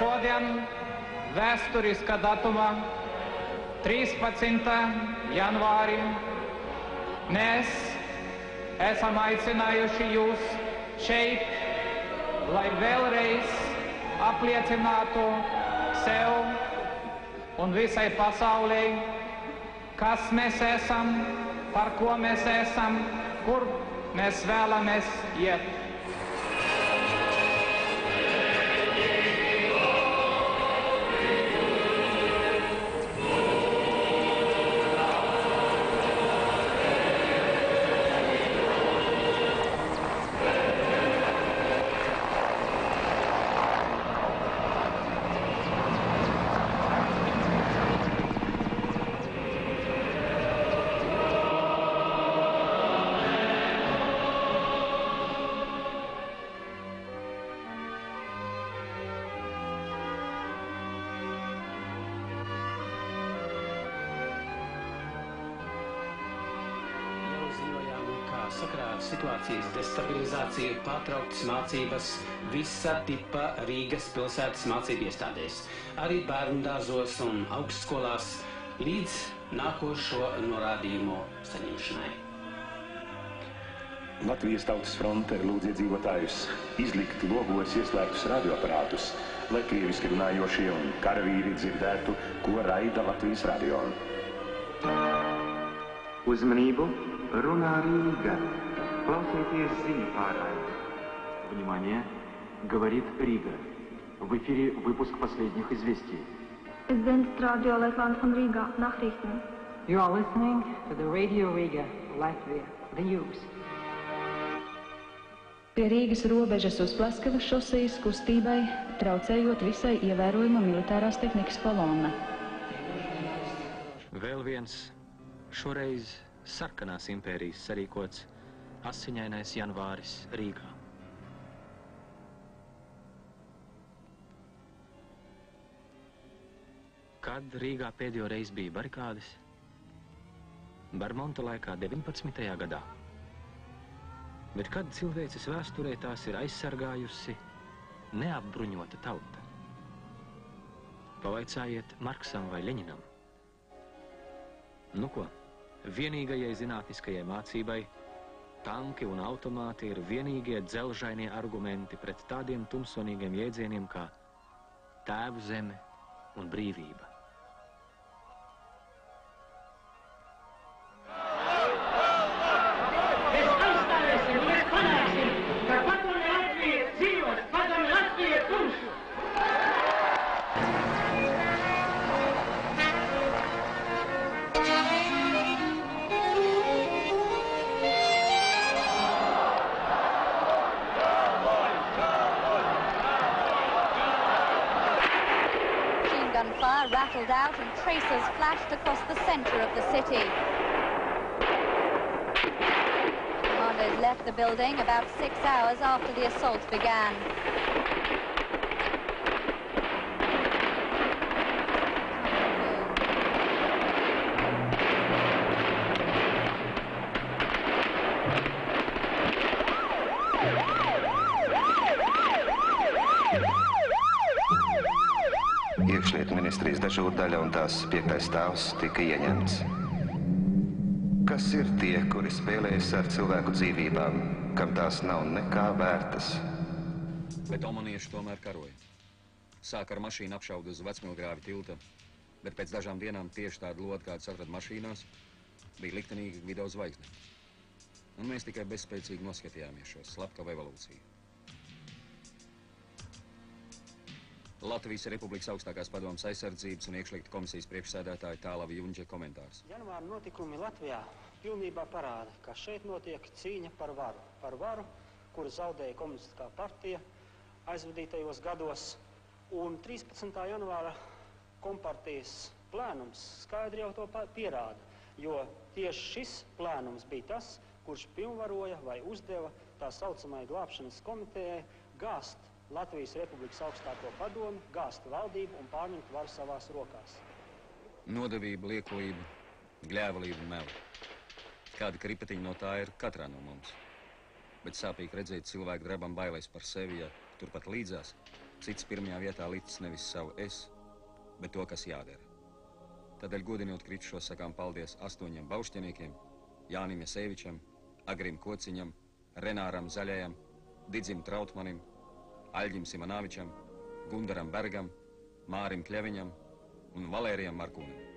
šodien vēsturiska datuma 13. janvārī mēs esam aicinājuši jūs šeit, lai vēlreiz apliecinātu sev un visai pasaulē, kas mēs esam, par ko mēs esam, kur mēs vēlamies iet. Sakarā ar situācijas destabilizāciju pārtrauktas mācības visa tipa Rīgas pilsētas mācību iestādēs, arī bērndārzos un augstskolās līdz nākošo norādījumu saņemšanai. Latvijas Tautas fronte lūdz iedzīvotājus izlikt logos ieslēgtus radioaparātus, lai krieviski runājošie un karavīri dzirdētu, ko raida Latvijas radio. Uzmanību! Runā Рīга. Klausieties ziņu pārraidi. Внимание! Говорит Рига. В эфире выпуск последних известий. Es bin Radioleitnant von Riga. Nachrichten. You are listening to the Radio Riga, Latvia, the news. Pie Rīgas robežas uz Plaskavas šosejas kustībai, traucējot visai ievērojama militārās tehnikas kolonna. Vēl viens, šoreiz sarkanās impērijas sarīkots asiņainais janvāris Rīgā. Kad Rīgā pēdējo reizi bija barikādes? Barmonta laikā 19. gadā. Bet kad cilvēces vēsturē tās ir aizsargājusi neapbruņota tauta? Pavaicājiet Marksam vai Ļeņinam. Nu ko? Vienīgajai zinātniskajai mācībai tanki un automāti ir vienīgie dzelžainie argumenti pret tādiem tumsonīgiem jēdzieniem kā tēvu zeme un brīvība. Fire rattled out and tracers flashed across the center of the city. Commandos left the building about 6 hours after the assault began. Iekšlietu ministrijas dežūra daļa un tās 5. stāvs tika ieņemts. Kas ir tie, kuri spēlējas ar cilvēku dzīvībām, kam tās nav nekā vērtas? Bet omanieši tomēr karoja. Sāk ar mašīnu apšaudu uz Vecmilgrāvi tilta, bet pēc dažām dienām tieši tādu lodu, kādas atrada mašīnās, bija liktenīga Gvido zvaigzne. Un mēs tikai bezspēcīgi noskatījāmies šo slepkavu evolūciju. Latvijas Republikas augstākās padomes aizsardzības un iekšlietu komisijas priekšsēdētāja Tālava Junģe komentārs. Janvāra notikumi Latvijā pilnībā parāda, ka šeit notiek cīņa par varu. Par varu, kuru zaudēja komunistiskā partija aizvadītajos gados. Un 13. janvāra kompartijas plēnums skaidri jau to pierāda, jo tieši šis plēnums bija tas, kurš pilnvaroja vai uzdeva tā saucamai glābšanas komitejai gāzt Latvijas Republikas augstāko padomi, gāzt valdību un pārņemt varu savās rokās. Nodevība, liekulība, gļēvalība un meli. Kāda kripatiņa no tā ir katrā no mums. Bet sāpīgi redzēt cilvēku drebam bailēs par sevi, ja turpat līdzās cits pirmajā vietā licis nevis savu es, bet to, kas jādara. Tādēļ godinot kritušos sakām paldies 8 baušķeniekiem, Jānim Jasēvičam, Agrim Kociņam, Renāram Zaļajam, Didzim Trautmanim, Aļģim Simanāvičam, Gundaram Bergam, Mārim Kļeviņam un Valērijam Markūnam.